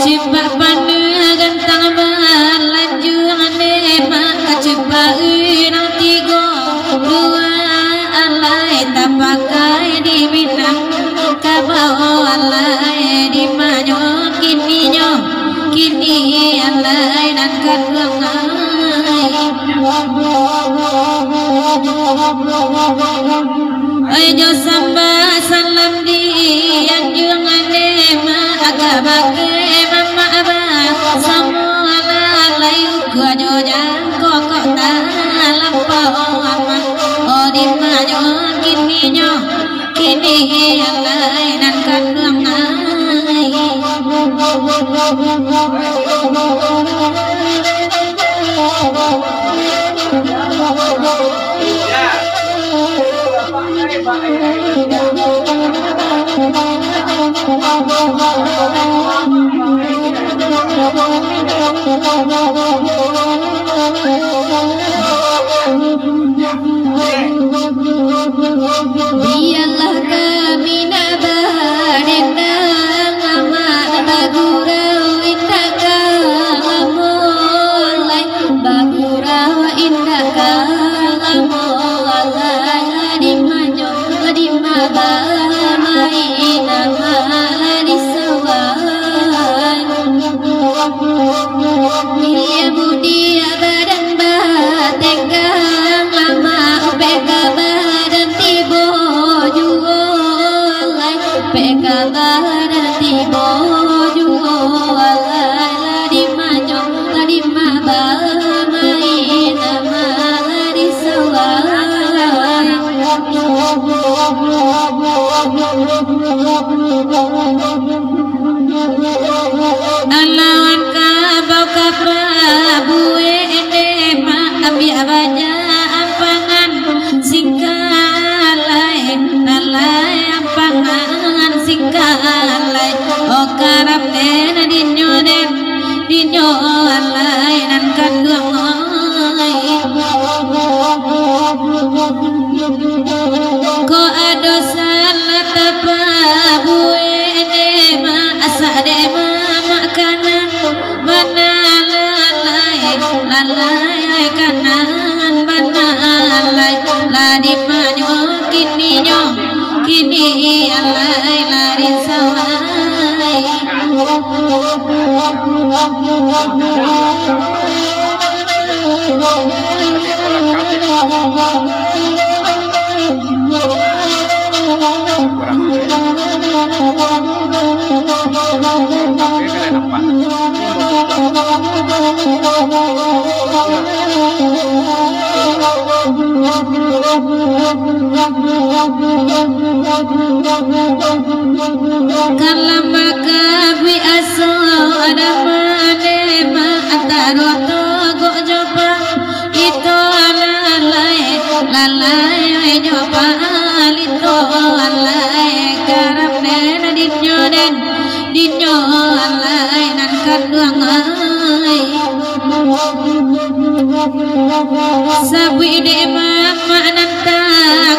Cipa pandu gantang berlanjut nema cipa nang tiga dua alai tak pakai di Minang kabau alai di Manyo kini alai dan kadang ayo samba salam di anjung nema agama ke mama abah semua lalai gua jojang kokok tak lampau aman oh di Manyo kini alai dan kadang biarlah kami nabadena ngamat bagurau indah kalamolai bagurau indah kalamolai di Manyo di mabamai nama di sawai dia budi badan bategang lama upeka badan tibo jualai upeka badan tibo jualai di Manyo di mabamai nama di sawai alawan kabau ka Prabu ene ma abi abaja ampangan singkalai alai ampangan singkalai o karap den dinyo alai nan kadung ko ado salah tapabu ene ma asa de makanan mana lalai kanan mana lalai ladi Manyo kini alai lari sawai kalau makabi aso ada mana antara togo jopa itu lalai jopa itu alai karap den dinyo alai nan kadang sabi de mama nanta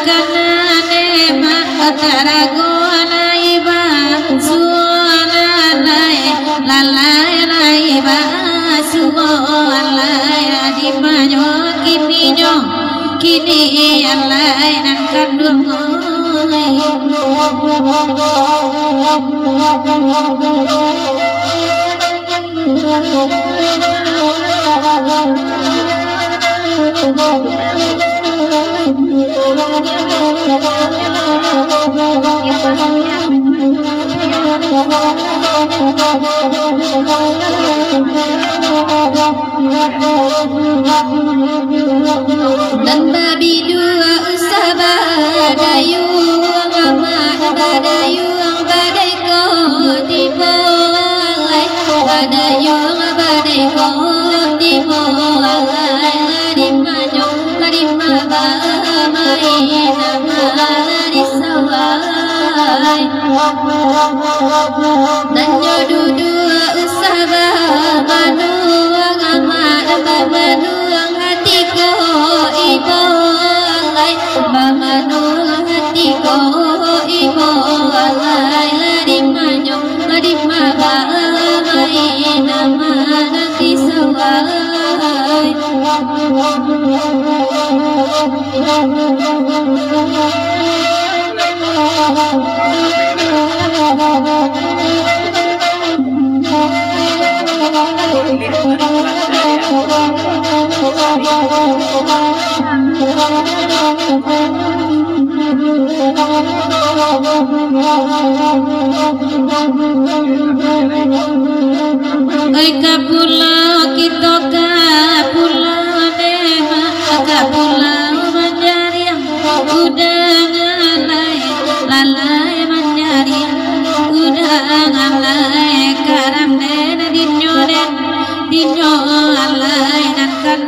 kanane ma atarago alai ba suala lalai ba suala di Manyo kini alai nan kadung dan babi dua usaba dayu ngamat badayu badai ko tibo badayu badai ko tibo di Manyo di mabamai nama di sawai dan jodoh dua usaba manu ngamat babanu hatiku ibu alai babanu hatiku ibu alai Ka pulau kita ka pulau Dema ka pulau Manjariah udah lalai Manjariah udah lalai karam den dinyo lalai nan kan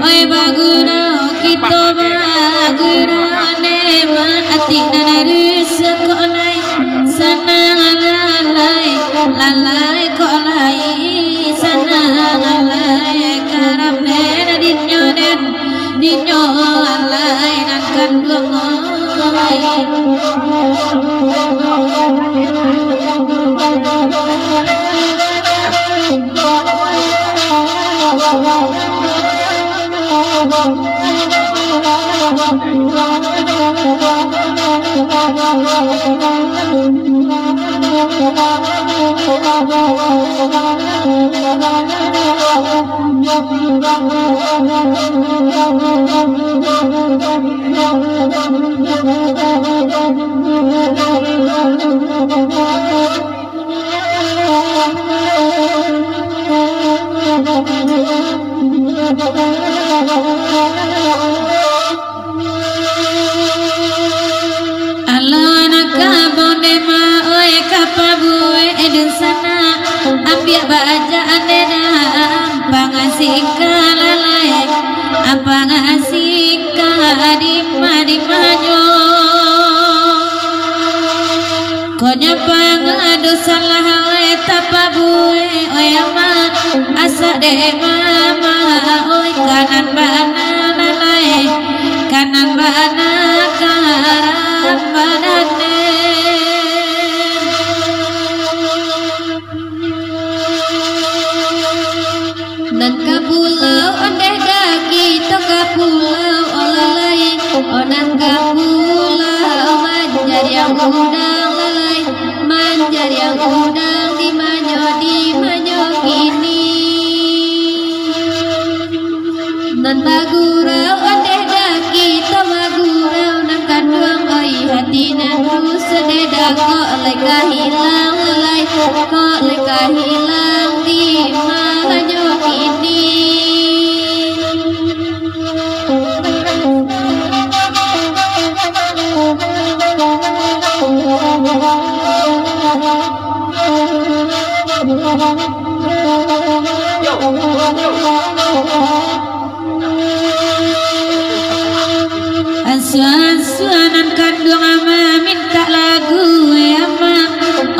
oi baguna kita baguna Dema ati nanarus sekolai sana lalai kolai sana lalai karam den dinyo lalai nan kan Konya pangadu salah we tapabue oyama asa de mama oi kanan bana lalai kanan bana karan badane nan ka pulau ondeh daki to ka pulau olalai onan ka pulau manjar yang udang lalai manjar yang udang di manyo kini nan bagurau ondeh daki to bagurau nan kanduang oi hati nan sededa kok leka hilang lalai kok leka hilang di manyo kini Asuan-asuanan kandung ama minta lagu ama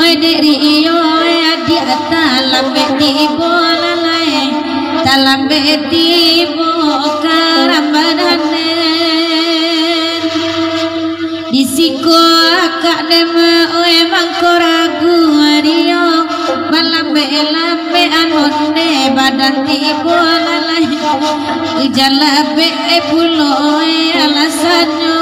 oi deri iyo adi talam betibo lalai talam betibo karambadane disiko akak dema oi mangko ragu adio balambe lambe anonde badan tibo lalai jalabe pulo alasannya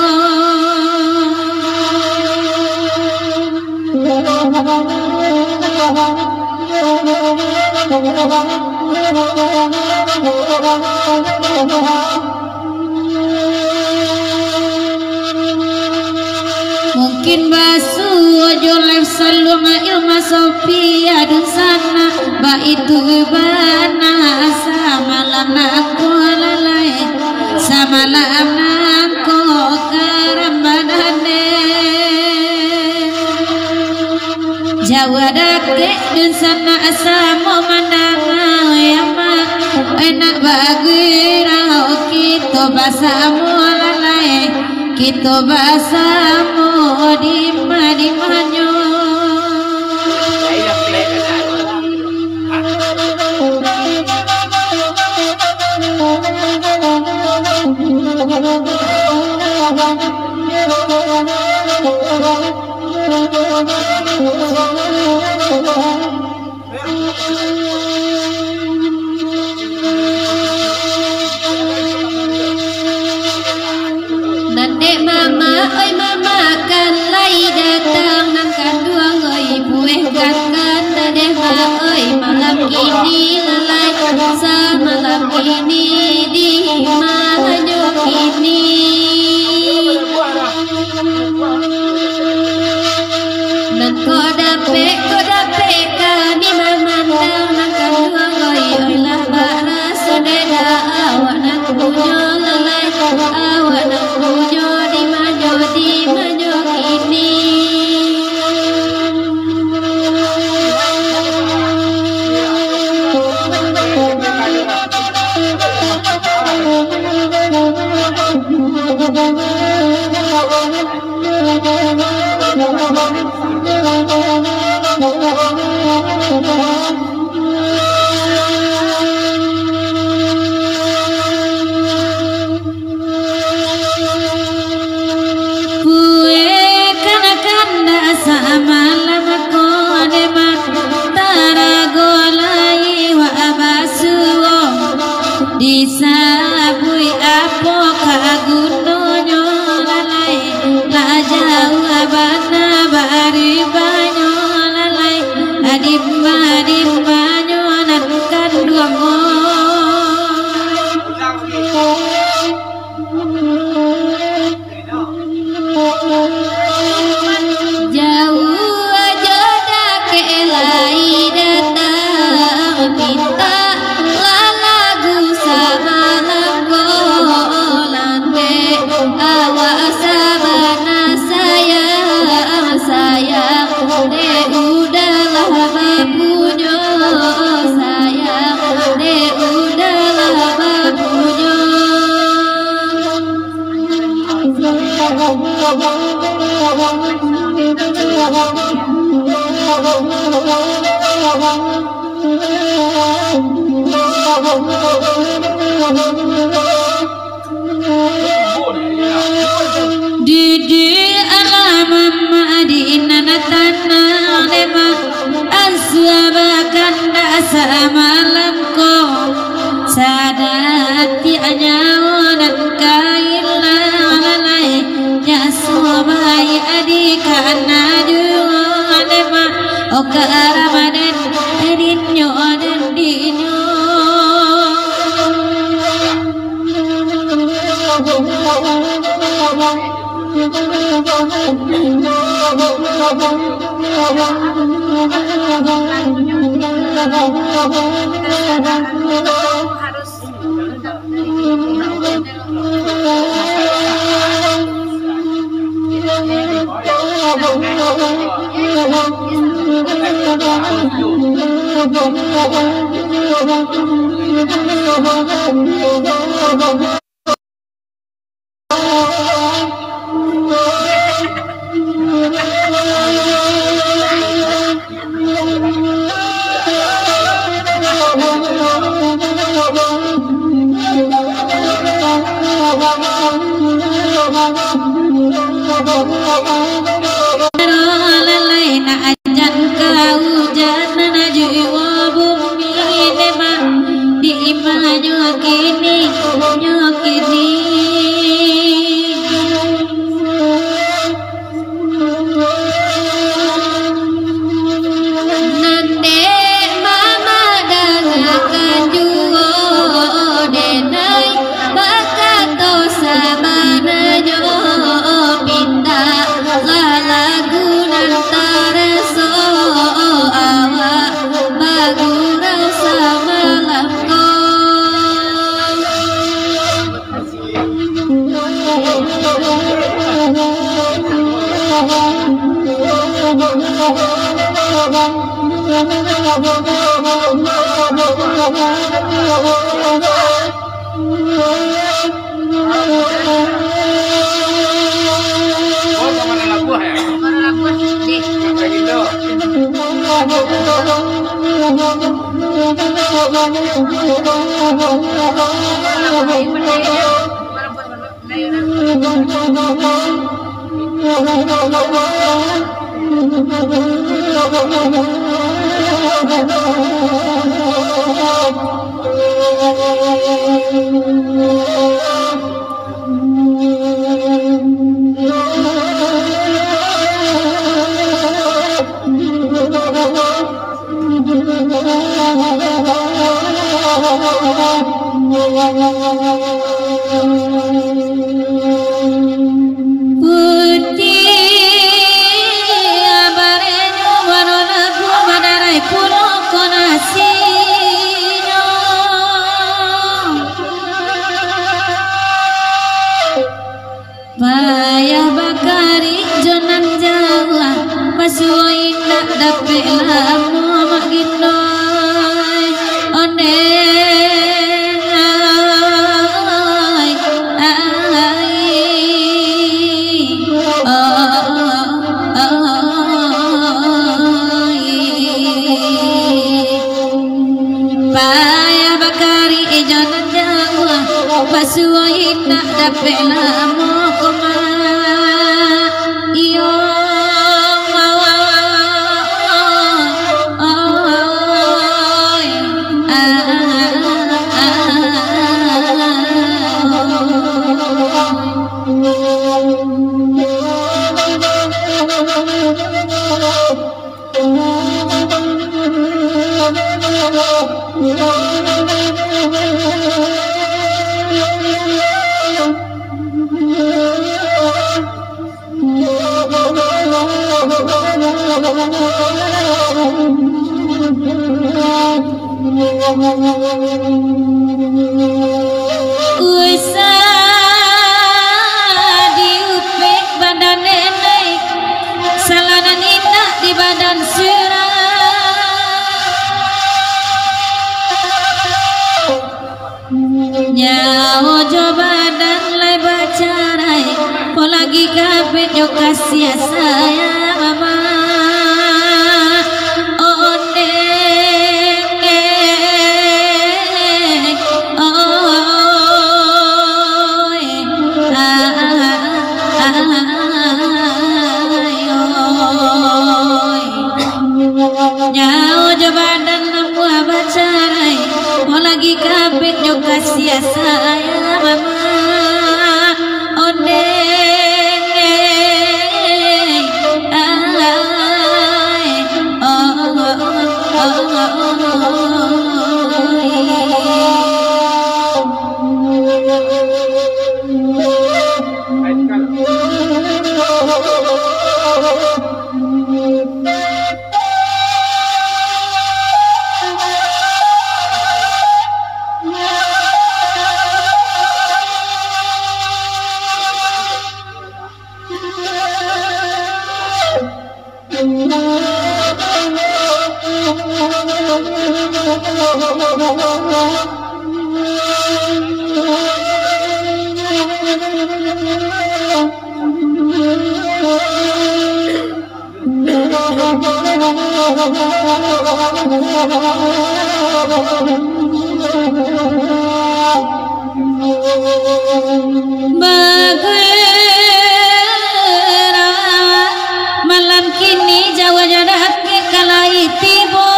mungkin basu ojo live salunga ilma Sophia dan sana ba itu bana sama aku lalai sama aku karambadane Jawa dake dan sana asamo mandang yama enak bagirau kita basamu lalai kita basamu di manyo Dek mama oi mama kan lai datang nang kanduang oi bueh kakak deh ma oi malam ini lalai semalam ini di manyo kini nan kodape kani mamandang nang kanduang oi oi lah bara sodeda awak nang punyo lalai awak nang punyo di manyo kini disabui apo kagunonyo lalai la jauh abana bari banyo lalai adim banyo nan kanduango jauh aja dak elai datang minta Didi alamam di inanatana lema aswabakan dasa malam ko sadati anyawan kaila lalai nyasubai adikana dua lema oka ramadan edinyo dan dinyo Payah bakari jonan Jawa pasuai nak dape lamu maginoy one payah bakari jonan Jawa pasuai nak dape lamu lagi kabeh yo kasih saya mama nyawa jabadan namua bacarai mau lagi kabeh yo kasih saya mama malam kini Jawa jarak ke kalai tibo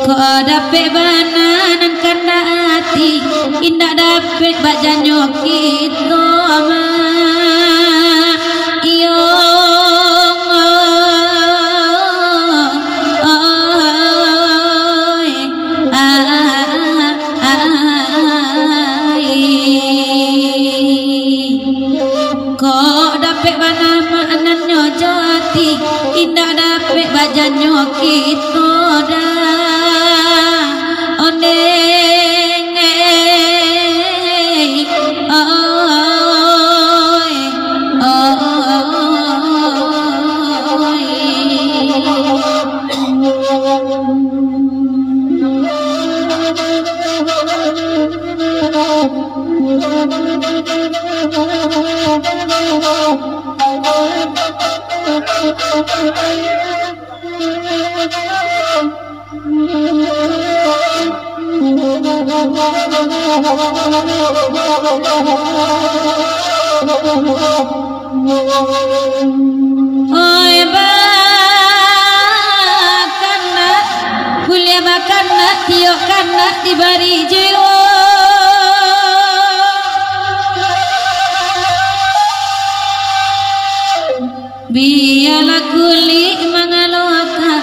kok dapet bananan kena hati indah dapet bajanyo kita ama iyo kok dapet bananan nyojo hati indah dapet bajanyo kita dah oneng oi bakana kuliah bakana tio kana dibari jiwa biarlah kulit mangaloka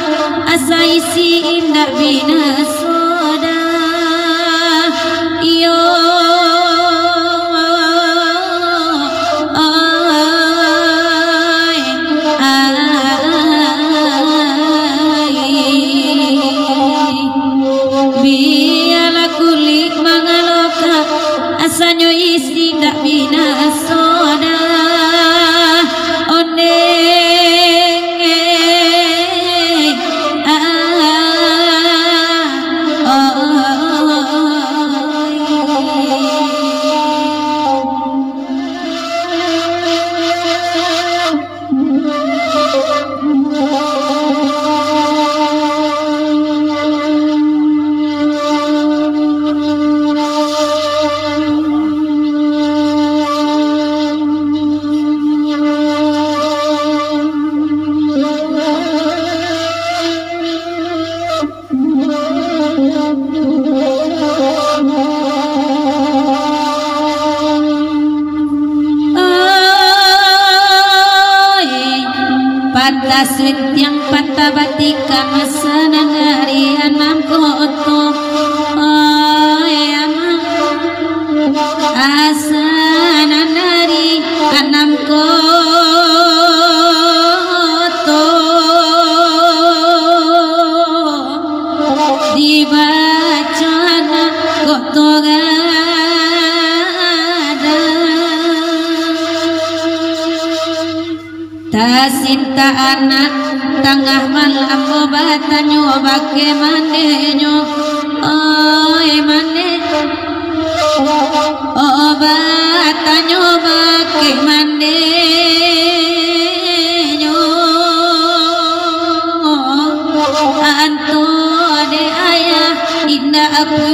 asa isi indah bina soda iyo biarlah kulit banyo isi tak bina soda Taswit yang patah batika masanan dari anam koto asanan dari anam koto dibaca anak koto tasinta anak tengah malam obatan nyoba ke mandenyo mane obatan nyoba ke mandenyo anto de ayah indah aku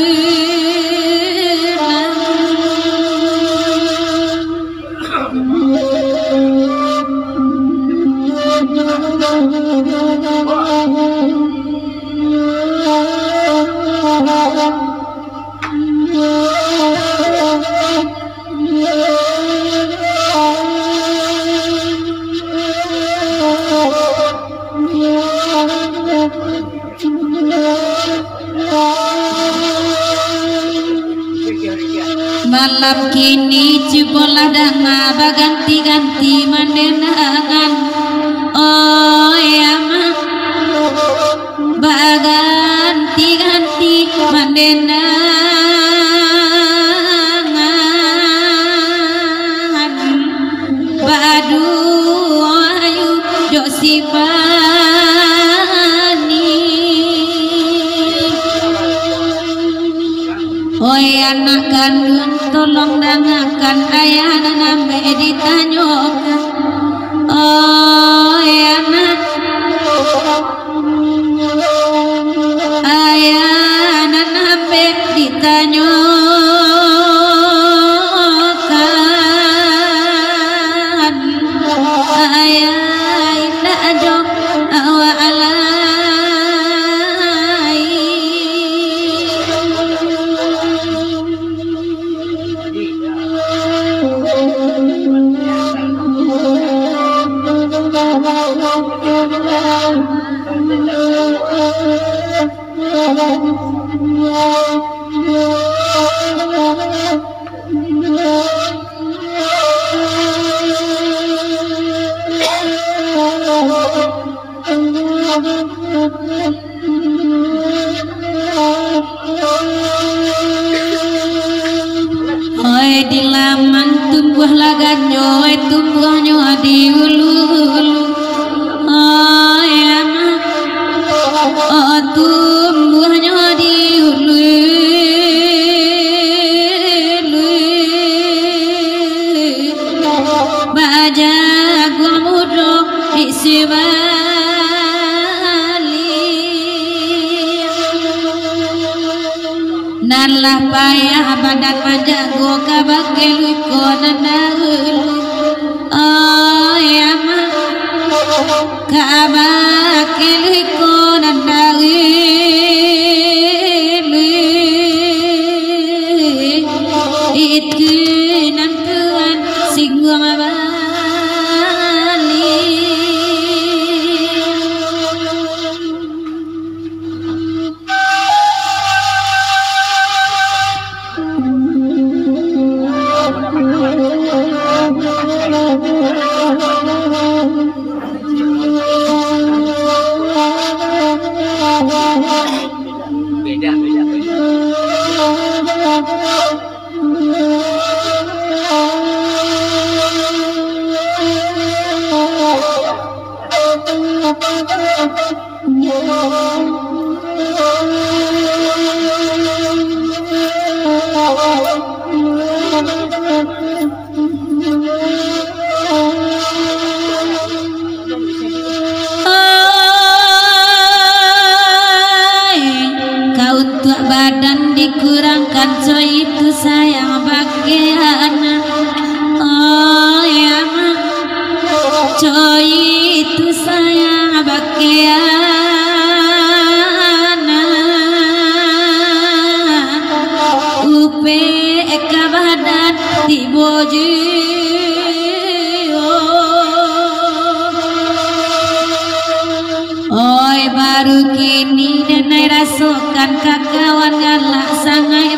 malam kini cipola dana baganti-ganti mandenangan baganti-ganti mandenangan badu ayu josipani oi anak kandung tolong dengarkan ayah nambe ditanyakan anak ayah nambe ditanyakan ayah indah jok awa alai oi di laman tumbuh laganyo tumbuhnya di ulu-ulu tumbuhnya di ulu-ulu baja gua mudo di sibali nalah payah badan majago kabakelu konandaulu kabakelu konandaulu itu nantuan singgung bali kurang kan coy itu sayang bagian oh ya coy itu sayang bagian upe kabadan di boji oi baru kini denai rasukan kakawan galak sangai